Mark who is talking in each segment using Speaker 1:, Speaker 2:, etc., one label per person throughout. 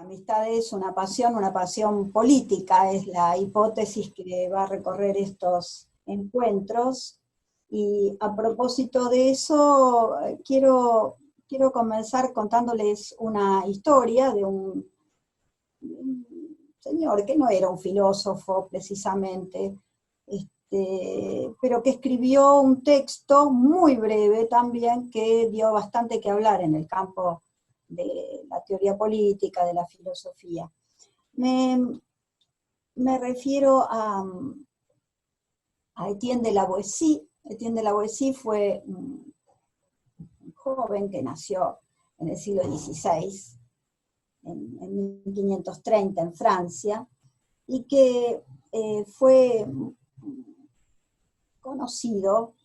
Speaker 1: La amistad es una pasión política, es la hipótesis que va a recorrer estos encuentros. Y a propósito de eso, quiero comenzar contándoles una historia de un señor que no era un filósofo precisamente, pero que escribió un texto muy breve también que dio bastante que hablar en el campo de la teoría política, de la filosofía. Me refiero a Etienne de la Boétie. Etienne de la Boétie fue un joven que nació en el siglo XVI, en 1530 en Francia, y que fue conocido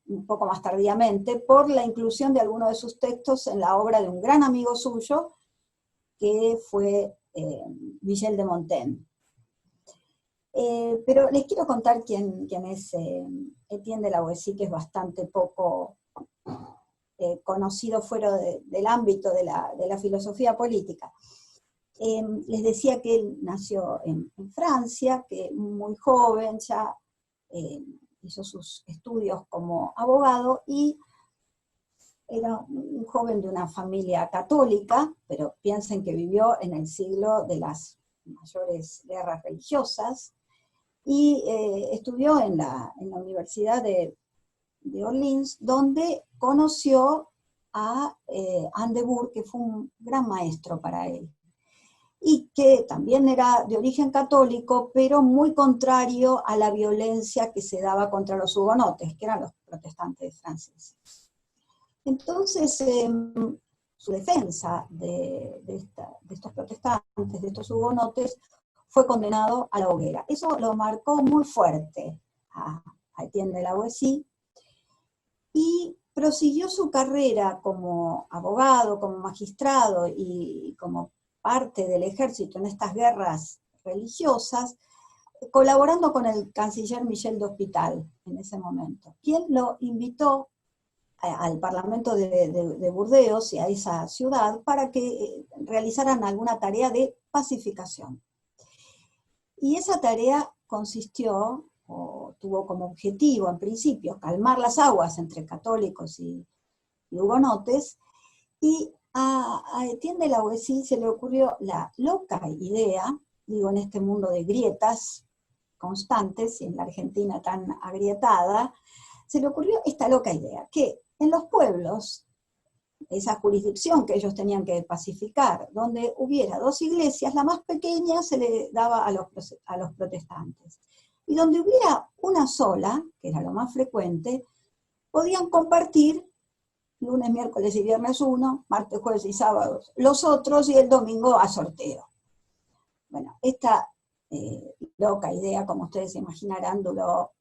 Speaker 1: un poco más tardíamente por la inclusión de algunos de sus textos en la obra de un gran amigo suyo, que fue Michel de Montaigne. Pero les quiero contar quién es Etienne de la Boétie, que es bastante poco conocido fuera del ámbito de la filosofía política. Les decía que él nació en Francia, que muy joven ya hizo sus estudios como abogado, y era un joven de una familia católica, pero piensen que vivió en el siglo de las mayores guerras religiosas, y estudió en la Universidad de Orleans, donde conoció a Anne de Bourg, que fue un gran maestro para él, y que también era de origen católico, pero muy contrario a la violencia que se daba contra los hugonotes, que eran los protestantes franceses. Entonces, su defensa de estos protestantes, de estos hugonotes, fue condenado a la hoguera. Eso lo marcó muy fuerte a Etienne de la Boétie, y prosiguió su carrera como abogado, como magistrado y como parte del ejército en estas guerras religiosas, colaborando con el canciller Michel d'Hospital en ese momento, quien lo invitó al Parlamento de Burdeos y a esa ciudad para que realizaran alguna tarea de pacificación. Y esa tarea consistió, o tuvo como objetivo en principio, calmar las aguas entre católicos y hugonotes, y a Etienne de la Boétie se le ocurrió la loca idea, digo, en este mundo de grietas constantes, y en la Argentina tan agrietada, se le ocurrió esta loca idea, que en los pueblos, esa jurisdicción que ellos tenían que pacificar, donde hubiera dos iglesias, la más pequeña se le daba a los protestantes, y donde hubiera una sola, que era lo más frecuente, podían compartir lunes, miércoles y viernes uno, martes, jueves y sábados los otros, y el domingo a sorteo. Bueno, esta loca idea, como ustedes se imaginarán, duró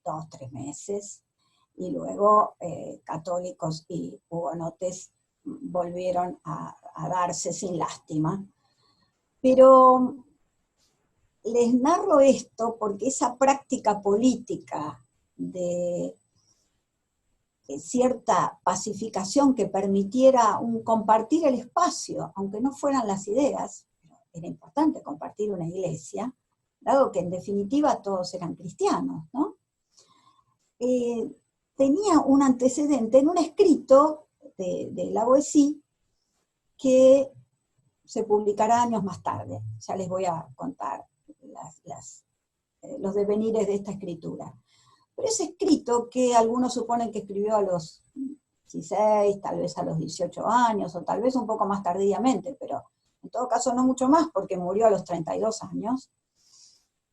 Speaker 1: 2-3 meses, y luego católicos y hugonotes volvieron a darse sin lástima. Pero les narro esto porque esa práctica política de cierta pacificación que permitiera compartir el espacio, aunque no fueran las ideas, pero era importante compartir una iglesia, dado que en definitiva todos eran cristianos, ¿no? Tenía un antecedente en un escrito de la Boétie que se publicará años más tarde. Ya les voy a contar los devenires de esta escritura. Pero ese escrito, que algunos suponen que escribió a los 16, tal vez a los 18 años, o tal vez un poco más tardíamente, pero en todo caso no mucho más, porque murió a los 32 años,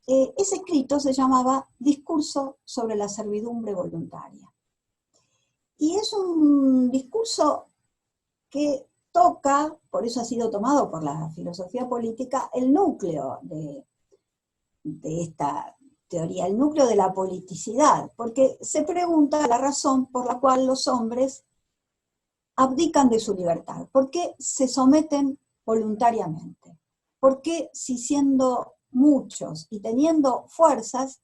Speaker 1: ese escrito se llamaba Discurso sobre la servidumbre voluntaria. Y es un discurso que toca, por eso ha sido tomado por la filosofía política, el núcleo de esta teoría, el núcleo de la politicidad, porque se pregunta la razón por la cual los hombres abdican de su libertad, por qué se someten voluntariamente, por qué, si siendo muchos y teniendo fuerzas,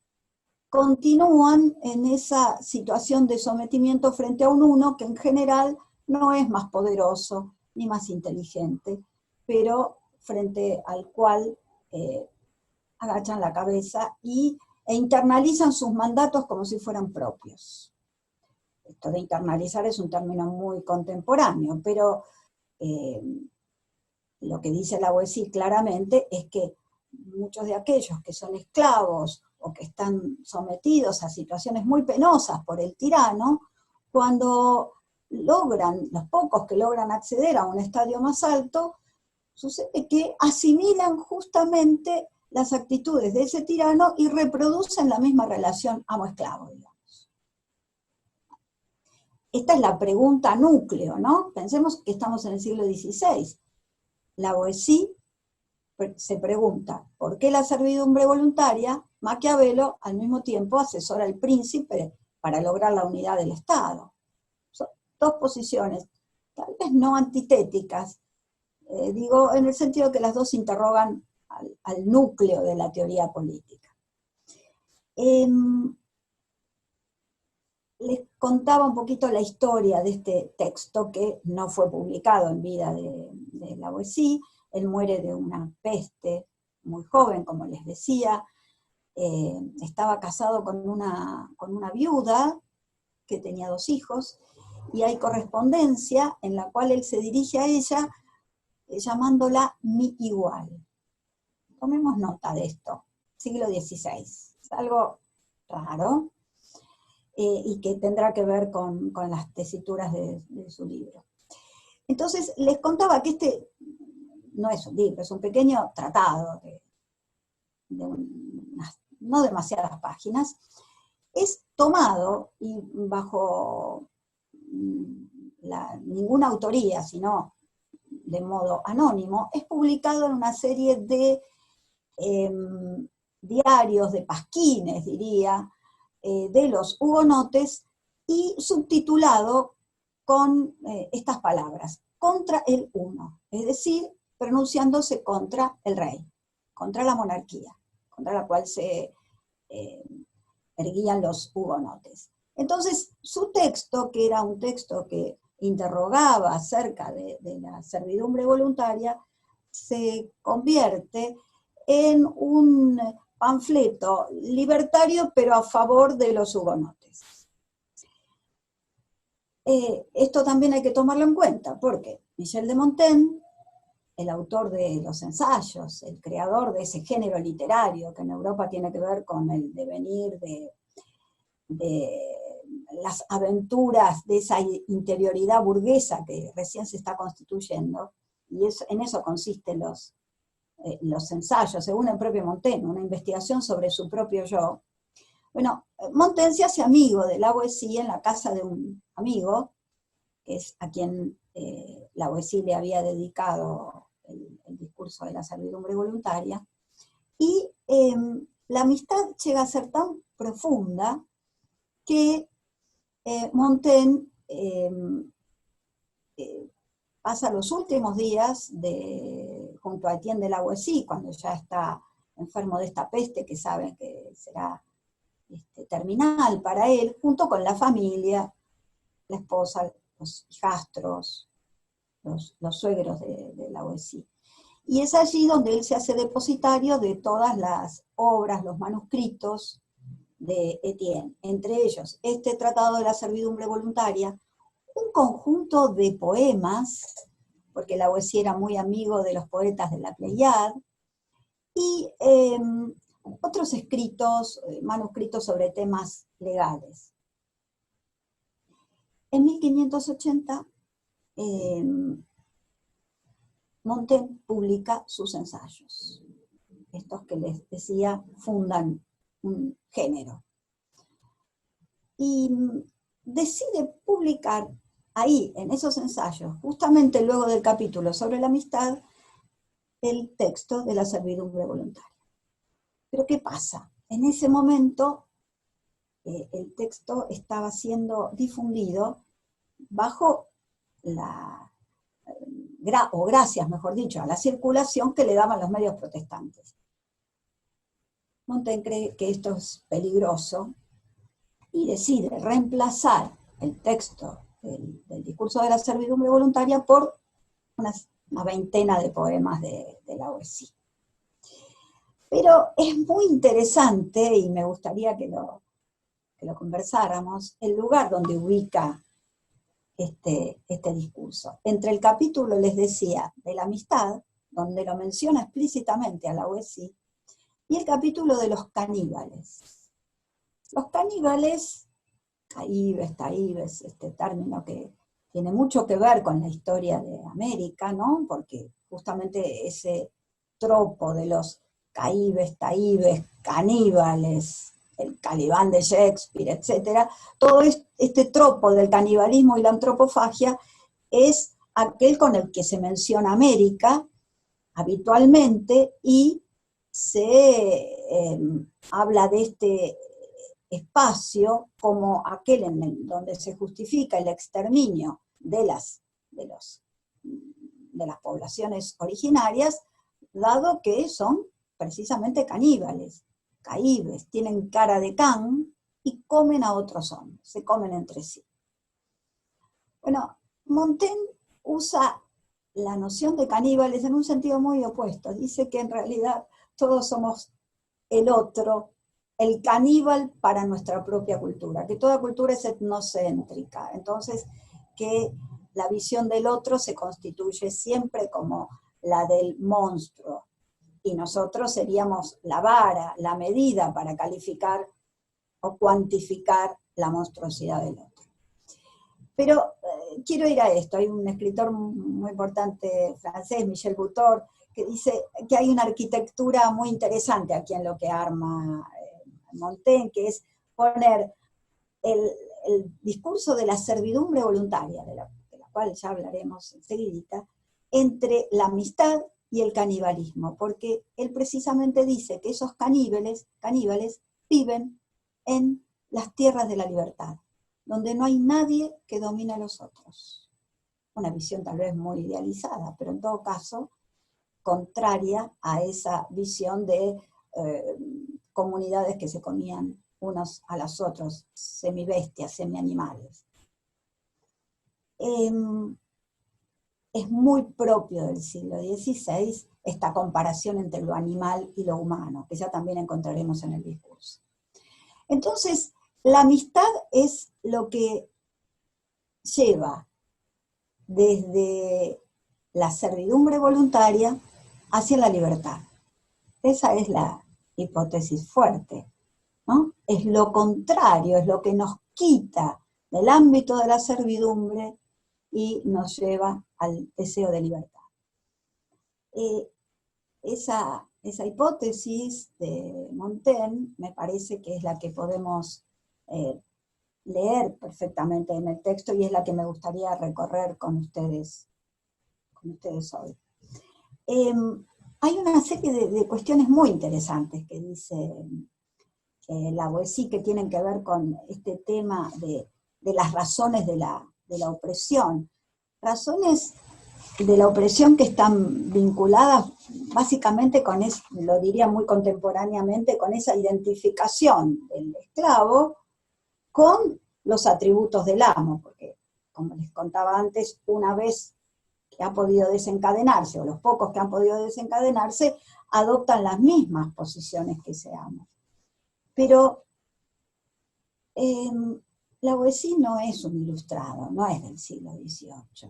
Speaker 1: continúan en esa situación de sometimiento frente a un uno que en general no es más poderoso, ni más inteligente, pero frente al cual agachan la cabeza e internalizan sus mandatos como si fueran propios. Esto de internalizar es un término muy contemporáneo, pero lo que dice la Boétie claramente es que muchos de aquellos que son esclavos o que están sometidos a situaciones muy penosas por el tirano, cuando logran, los pocos que logran acceder a un estadio más alto, sucede que asimilan justamente las actitudes de ese tirano y reproducen la misma relación amo-esclavo, digamos. Esta es la pregunta núcleo, ¿no? Pensemos que estamos en el siglo XVI. La Boétie se pregunta, ¿por qué la servidumbre voluntaria? Maquiavelo, al mismo tiempo, asesora al príncipe para lograr la unidad del Estado. Son dos posiciones, tal vez no antitéticas, digo, en el sentido que las dos interrogan al núcleo de la teoría política. Les contaba un poquito la historia de este texto que no fue publicado en vida de la Boétie. Él muere de una peste muy joven, como les decía. Estaba casado con una viuda que tenía 2 hijos, y hay correspondencia en la cual él se dirige a ella llamándola mi igual. Tomemos nota de esto, siglo XVI, es algo raro, y que tendrá que ver con las tesituras de su libro. Entonces, les contaba que este no es un libro, es un pequeño tratado de unas no demasiadas páginas, es tomado y bajo ninguna autoría, sino de modo anónimo, es publicado en una serie de diarios, de pasquines, diría, de los hugonotes, y subtitulado con estas palabras, contra el uno, es decir, pronunciándose contra el rey, contra la monarquía, contra la cual se erguían los hugonotes. Entonces, su texto, que era un texto que interrogaba acerca de la servidumbre voluntaria, se convierte en un panfleto libertario, pero a favor de los hugonotes. Esto también hay que tomarlo en cuenta, porque Michel de Montaigne, el autor de los ensayos, el creador de ese género literario que en Europa tiene que ver con el devenir de las aventuras de esa interioridad burguesa que recién se está constituyendo, y en eso consisten los ensayos, según el propio Montaigne, una investigación sobre su propio yo. Bueno, Montaigne se hace amigo de la Boétie en la casa de un amigo, que es a quien la Boétie le había dedicado el discurso de la servidumbre voluntaria, y la amistad llega a ser tan profunda que Montaigne pasa los últimos días junto a Etienne de la Boétie, cuando ya está enfermo de esta peste que saben que será terminal para él, junto con la familia, la esposa, los hijastros, los suegros de la Boétie. Y es allí donde él se hace depositario de todas las obras, los manuscritos de Etienne, entre ellos este Tratado de la Servidumbre Voluntaria, un conjunto de poemas, porque la Boétie era muy amigo de los poetas de la Pléiade, y otros escritos, manuscritos sobre temas legales. En 1580, Montaigne publica sus ensayos. Estos que les decía fundan un género. Y decide publicar ahí, en esos ensayos, justamente luego del capítulo sobre la amistad, el texto de la servidumbre voluntaria. Pero ¿qué pasa? En ese momento el texto estaba siendo difundido bajo gracias, mejor dicho, a la circulación que le daban los medios protestantes. Montaigne cree que esto es peligroso y decide reemplazar el texto del discurso de la servidumbre voluntaria por una veintena de poemas de la Boétie. Pero es muy interesante, y me gustaría que lo conversáramos, el lugar donde ubica este discurso. Entre el capítulo, les decía, de la amistad, donde lo menciona explícitamente a la Boétie, y el capítulo de los caníbales. Los caníbales, caíbes, este término que tiene mucho que ver con la historia de América, ¿no? Porque justamente ese tropo de los caíbes, caníbales, el Calibán de Shakespeare, etc., todo este tropo del canibalismo y la antropofagia es aquel con el que se menciona América habitualmente, y se habla de este espacio como aquel donde se justifica el exterminio de las poblaciones originarias, dado que son precisamente caníbales, caíbes, tienen cara de can y comen a otros hombres, se comen entre sí. Bueno, Montaigne usa la noción de caníbales en un sentido muy opuesto. Dice que en realidad todos somos el otro, el caníbal para nuestra propia cultura, que toda cultura es etnocéntrica, entonces que la visión del otro se constituye siempre como la del monstruo, y nosotros seríamos la vara, la medida para calificar o cuantificar la monstruosidad del otro. Pero quiero ir a esto. Hay un escritor muy importante francés, Michel Butor, que dice que hay una arquitectura muy interesante aquí en lo que arma Montaigne, que es poner el discurso de la servidumbre voluntaria, de la cual ya hablaremos enseguida, entre la amistad y el canibalismo, porque él precisamente dice que esos caníbales viven en las tierras de la libertad, donde no hay nadie que domine a los otros. Una visión tal vez muy idealizada, pero en todo caso contraria a esa visión de comunidades que se comían unos a los otros, semibestias, semianimales. Es muy propio del siglo XVI esta comparación entre lo animal y lo humano, que ya también encontraremos en el discurso. Entonces, la amistad es lo que lleva desde la servidumbre voluntaria hacia la libertad. Esa es la hipótesis fuerte, ¿no? Es lo contrario, es lo que nos quita del ámbito de la servidumbre y nos lleva al deseo de libertad. Esa hipótesis de Montaigne me parece que es la que podemos leer perfectamente en el texto, y es la que me gustaría recorrer con ustedes hoy. Hay una serie de cuestiones muy interesantes que dice la Boétie, que tienen que ver con este tema de las razones de la opresión. Razones de la opresión que están vinculadas básicamente con eso, lo diría muy contemporáneamente, con esa identificación del esclavo con los atributos del amo, porque, como les contaba antes, una vez que ha podido desencadenarse, o los pocos que han podido desencadenarse, adoptan las mismas posiciones que ese amo. Pero la Boétie no es un ilustrado, no es del siglo XVIII,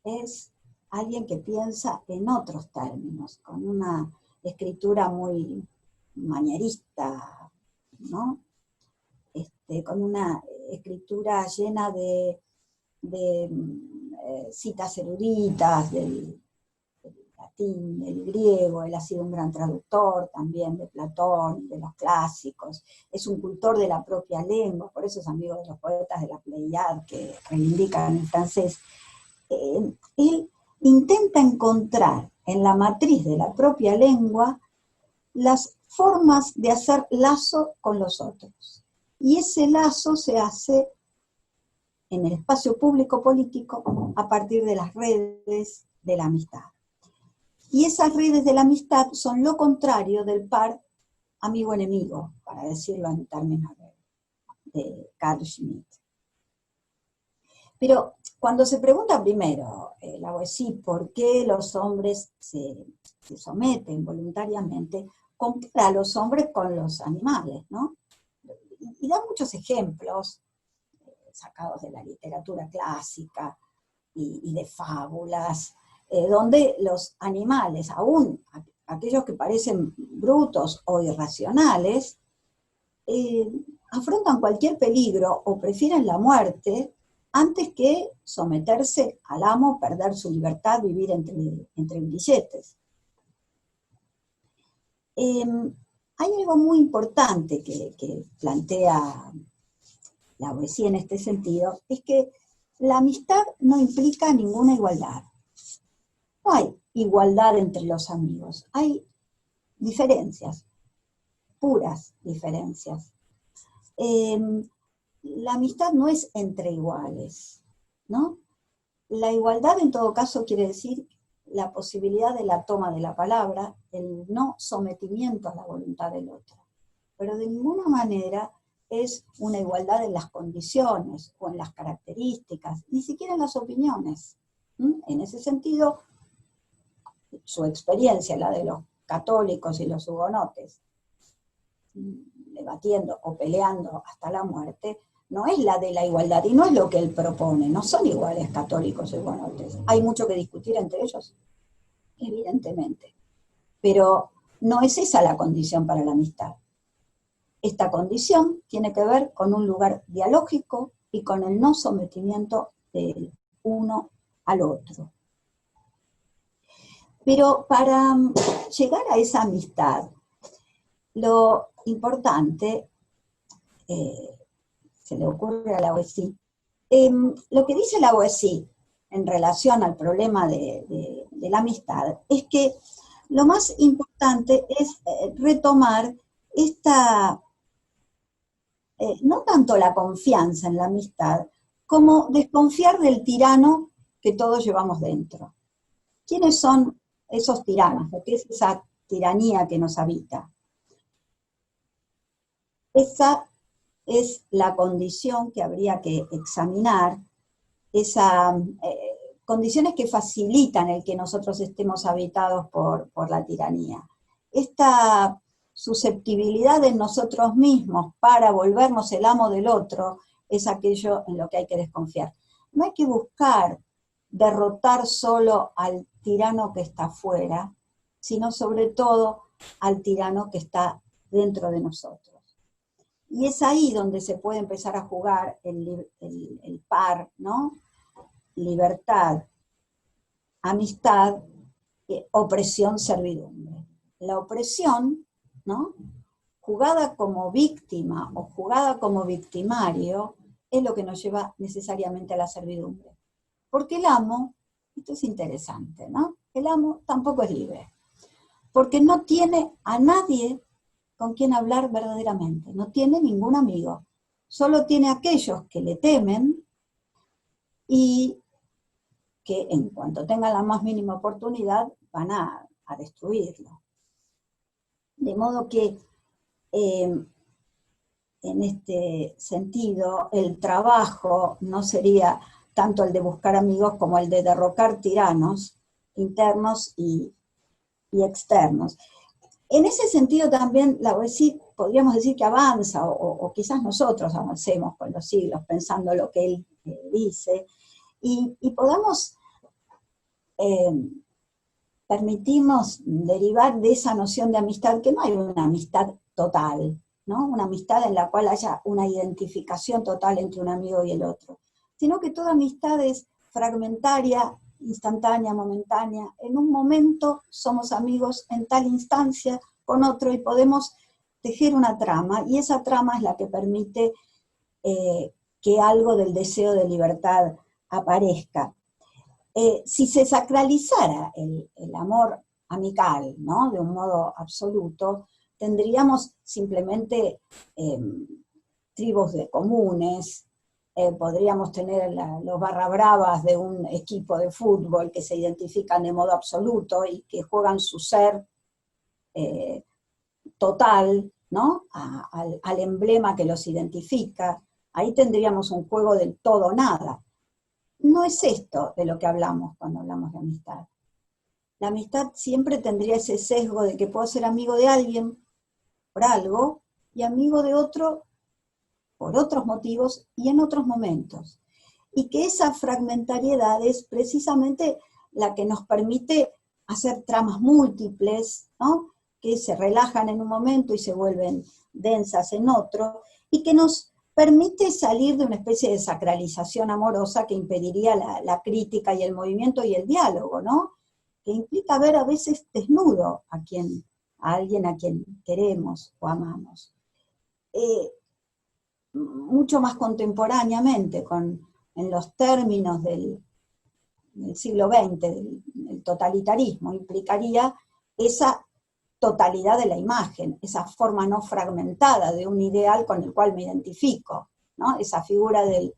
Speaker 1: es alguien que piensa en otros términos, con una escritura muy manierista, ¿no? Con una escritura llena de citas eruditas del latín, del griego. Él ha sido un gran traductor también de Platón, de los clásicos, es un cultor de la propia lengua, por eso es amigo de los poetas de la Pléiade que reivindican el francés. Él intenta encontrar en la matriz de la propia lengua las formas de hacer lazo con los otros. Y ese lazo se hace en el espacio público político a partir de las redes de la amistad. Y esas redes de la amistad son lo contrario del par amigo-enemigo, para decirlo en términos de Carl Schmitt. Pero Cuando se pregunta primero, la Boétie, por qué los hombres se someten voluntariamente, compara a los hombres con los animales, ¿no? Y da muchos ejemplos sacados de la literatura clásica y de fábulas, donde los animales, aún aquellos que parecen brutos o irracionales, afrontan cualquier peligro o prefieren la muerte antes que someterse al amo, perder su libertad, vivir entre grilletes. Hay algo muy importante que plantea la Boétie en este sentido, es que la amistad no implica ninguna igualdad. No hay igualdad entre los amigos, hay diferencias, puras diferencias. La amistad no es entre iguales, ¿no? La igualdad en todo caso quiere decir la posibilidad de la toma de la palabra, el no sometimiento a la voluntad del otro. Pero de ninguna manera es una igualdad en las condiciones o en las características, ni siquiera en las opiniones. En ese sentido, su experiencia, la de los católicos y los hugonotes, debatiendo o peleando hasta la muerte, no es la de la igualdad, y no es lo que él propone, no son iguales católicos y hugonotes. Hay mucho que discutir entre ellos, evidentemente, pero no es esa la condición para la amistad. Esta condición tiene que ver con un lugar dialógico y con el no sometimiento del uno al otro. Pero para llegar a esa amistad, lo importante, se le ocurre a la Boétie, lo que dice la Boétie en relación al problema de la amistad es que lo más importante es retomar esta, no tanto la confianza en la amistad, como desconfiar del tirano que todos llevamos dentro. ¿Quiénes son esos tiranos? ¿Qué es esa tiranía que nos habita? Esa es la condición que habría que examinar, esas condiciones que facilitan el que nosotros estemos habitados por la tiranía. Esta susceptibilidad en nosotros mismos para volvernos el amo del otro es aquello en lo que hay que desconfiar. No hay que buscar derrotar solo al tirano que está afuera, sino sobre todo al tirano que está dentro de nosotros. Y es ahí donde se puede empezar a jugar el par, ¿no? Libertad, amistad, opresión, servidumbre. La opresión, ¿no? Jugada como víctima o jugada como victimario, es lo que nos lleva necesariamente a la servidumbre. Porque el amo, esto es interesante, ¿no? El amo tampoco es libre. Porque no tiene a nadie con quien hablar verdaderamente, no tiene ningún amigo, solo tiene aquellos que le temen y que en cuanto tengan la más mínima oportunidad van a destruirlo. De modo que en este sentido el trabajo no sería tanto el de buscar amigos como el de derrocar tiranos internos y externos. En ese sentido también la Boétie podríamos decir que avanza, o quizás nosotros avancemos con los siglos pensando lo que él dice, y podamos permitirnos derivar de esa noción de amistad, que no hay una amistad total, ¿no? Una amistad en la cual haya una identificación total entre un amigo y el otro, sino que toda amistad es fragmentaria, instantánea, momentánea. En un momento somos amigos, en tal instancia con otro, y podemos tejer una trama, y esa trama es la que permite que algo del deseo de libertad aparezca. Si se sacralizara el amor amical, ¿no? De un modo absoluto, tendríamos simplemente tribus de comunes, podríamos tener los barra bravas de un equipo de fútbol que se identifican de modo absoluto y que juegan su ser total, ¿no? al emblema que los identifica. Ahí tendríamos un juego del todo o nada. no es esto de lo que hablamos cuando hablamos de amistad. La amistad siempre tendría ese sesgo de que puedo ser amigo de alguien por algo y amigo de otro por otros motivos y en otros momentos. Y que esa fragmentariedad es precisamente la que nos permite hacer tramas múltiples, ¿no? Que se relajan en un momento y se vuelven densas en otro, y que nos permite salir de una especie de sacralización amorosa que impediría la crítica y el movimiento y el diálogo, ¿no? Que implica ver a veces desnudo a alguien a quien queremos o amamos. Mucho más contemporáneamente, en los términos del siglo XX, del totalitarismo, implicaría esa totalidad de la imagen, esa forma no fragmentada de un ideal con el cual me identifico, ¿no? Esa figura del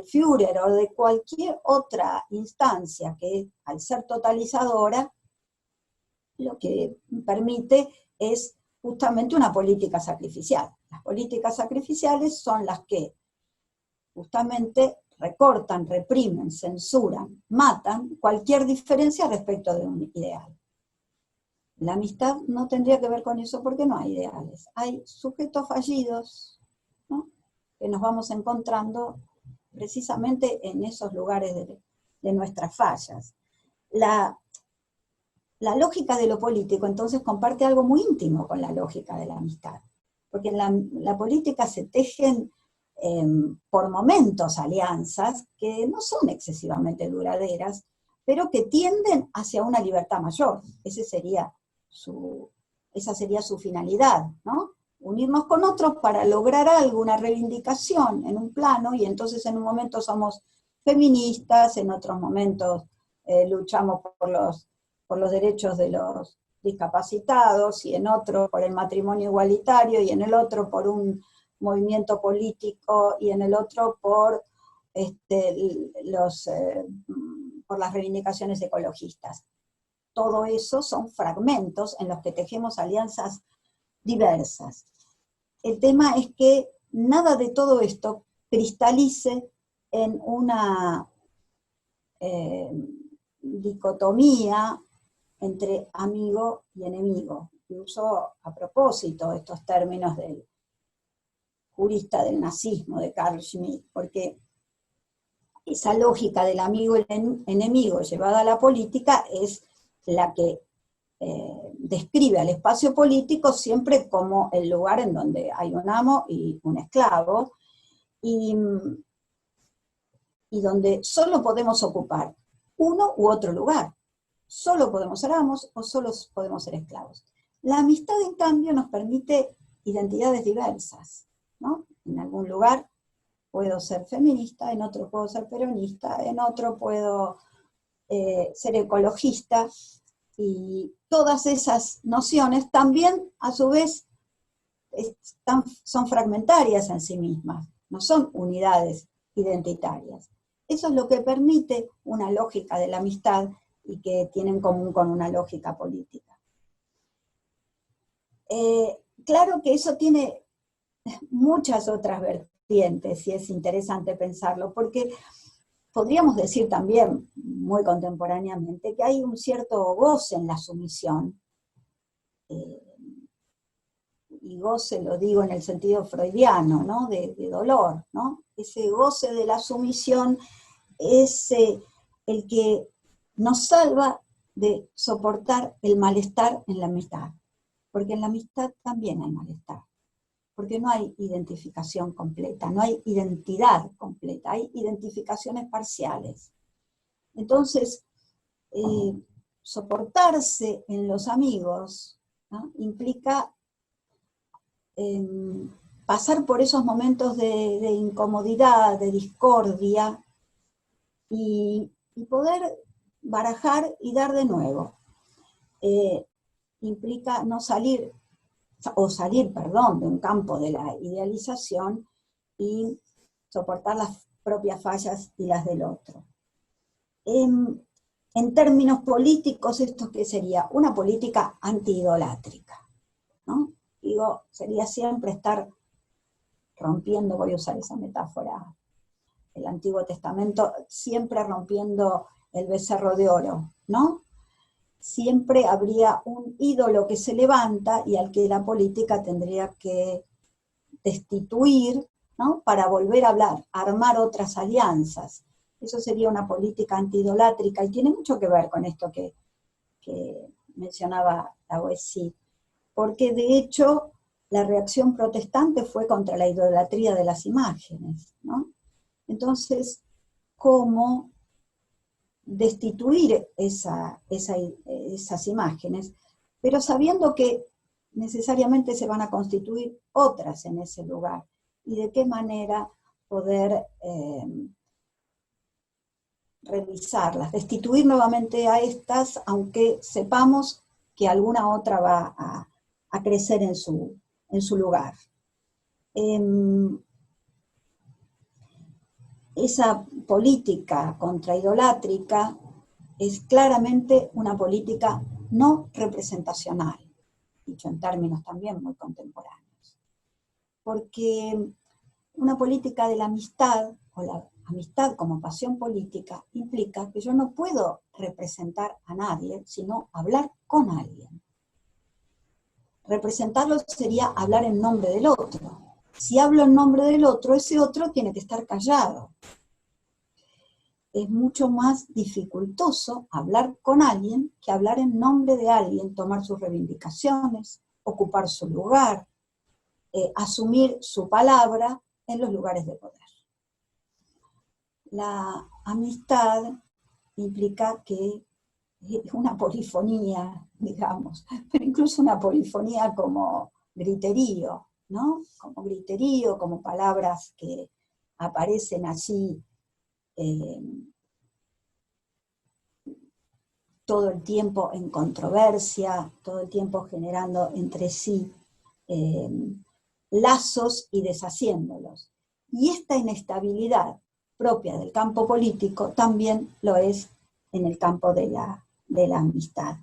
Speaker 1: Führer o de cualquier otra instancia que, al ser totalizadora, lo que permite es justamente una política sacrificial. Las políticas sacrificiales son las que justamente recortan, reprimen, censuran, matan cualquier diferencia respecto de un ideal. La amistad no tendría que ver con eso porque no hay ideales. Hay sujetos fallidos, ¿no? Que nos vamos encontrando precisamente en esos lugares de nuestras fallas. La lógica de lo político entonces comparte algo muy íntimo con la lógica de la amistad. Porque en la política se tejen por momentos alianzas que no son excesivamente duraderas, pero que tienden hacia una libertad mayor. Esa sería su finalidad, ¿no? Unirnos con otros para lograr algo, una reivindicación en un plano, y entonces en un momento somos feministas, en otros momentos luchamos por los derechos de los discapacitados, y en otro por el matrimonio igualitario, y en el otro por un movimiento político, y en el otro por las reivindicaciones ecologistas. Todo eso son fragmentos en los que tejemos alianzas diversas. El tema es que nada de todo esto cristalice en una dicotomía entre amigo y enemigo. Y uso a propósito estos términos del jurista del nazismo, de Carl Schmitt, porque esa lógica del amigo y el enemigo llevada a la política es la que describe al espacio político siempre como el lugar en donde hay un amo y un esclavo, y donde solo podemos ocupar uno u otro lugar. Solo podemos ser amos o solo podemos ser esclavos. La amistad, en cambio, nos permite identidades diversas, ¿no? En algún lugar puedo ser feminista, en otro puedo ser peronista, en otro puedo ser ecologista, y todas esas nociones también, a su vez, son fragmentarias en sí mismas, no son unidades identitarias. Eso es lo que permite una lógica de la amistad y que tiene en común con una lógica política. Claro que eso tiene muchas otras vertientes y es interesante pensarlo, porque podríamos decir también, muy contemporáneamente, que hay un cierto goce en la sumisión, y goce lo digo en el sentido freudiano, ¿no? De dolor, ¿no? Ese goce de la sumisión es el que nos salva de soportar el malestar en la amistad, porque en la amistad también hay malestar, porque no hay identificación completa, no hay identidad completa, hay identificaciones parciales. Entonces, soportarse en los amigos, ¿no? Implica pasar por esos momentos de incomodidad, de discordia, y poder barajar y dar de nuevo. Implica no salir, perdón, de un campo de la idealización y soportar las propias fallas y las del otro. En términos políticos, ¿esto qué sería? Una política anti-idolátrica, ¿no? Digo, sería siempre estar rompiendo, voy a usar esa metáfora el Antiguo Testamento, siempre rompiendo el becerro de oro, ¿no? Siempre habría un ídolo que se levanta y al que la política tendría que destituir, ¿no? Para volver a hablar, a armar otras alianzas. Eso sería una política antiidolátrica y tiene mucho que ver con esto que mencionaba la Boétie, porque de hecho la reacción protestante fue contra la idolatría de las imágenes, ¿no? Entonces, ¿cómo destituir esas imágenes, pero sabiendo que necesariamente se van a constituir otras en ese lugar? Y de qué manera poder revisarlas, destituir nuevamente a estas, aunque sepamos que alguna otra va a crecer en su lugar. Esa política contraidolátrica es claramente una política no representacional, dicho en términos también muy contemporáneos. Porque una política de la amistad, o la amistad como pasión política, implica que yo no puedo representar a nadie, sino hablar con alguien. Representarlo sería hablar en nombre del otro. Si hablo en nombre del otro, ese otro tiene que estar callado. Es mucho más dificultoso hablar con alguien que hablar en nombre de alguien, tomar sus reivindicaciones, ocupar su lugar, asumir su palabra en los lugares de poder. La amistad implica que es una polifonía, digamos, pero incluso una polifonía como griterío, ¿no? Como griterío, como palabras que aparecen allí todo el tiempo en controversia, todo el tiempo generando entre sí lazos y deshaciéndolos. Y esta inestabilidad propia del campo político también lo es en el campo de la amistad.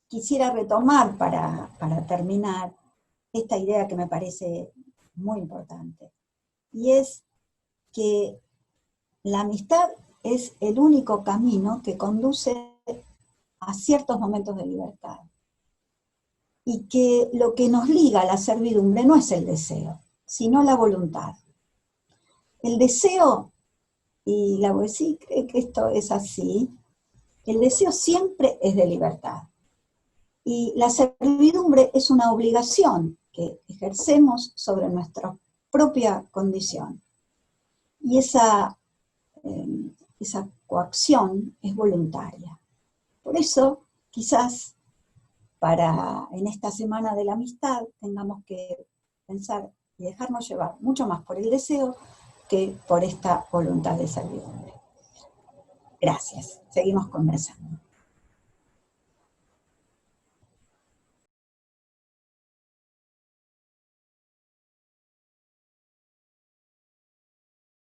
Speaker 1: Quisiera retomar para terminar esta idea que me parece muy importante, y es que la amistad es el único camino que conduce a ciertos momentos de libertad. Y que lo que nos liga a la servidumbre no es el deseo, sino la voluntad. El deseo, y la Boétie cree que esto es así, el deseo siempre es de libertad. Y la servidumbre es una obligación que ejercemos sobre nuestra propia condición. Y esa coacción es voluntaria. Por eso, quizás, en esta semana de la amistad, tengamos que pensar y dejarnos llevar mucho más por el deseo que por esta voluntad de servidumbre. Gracias. Seguimos conversando.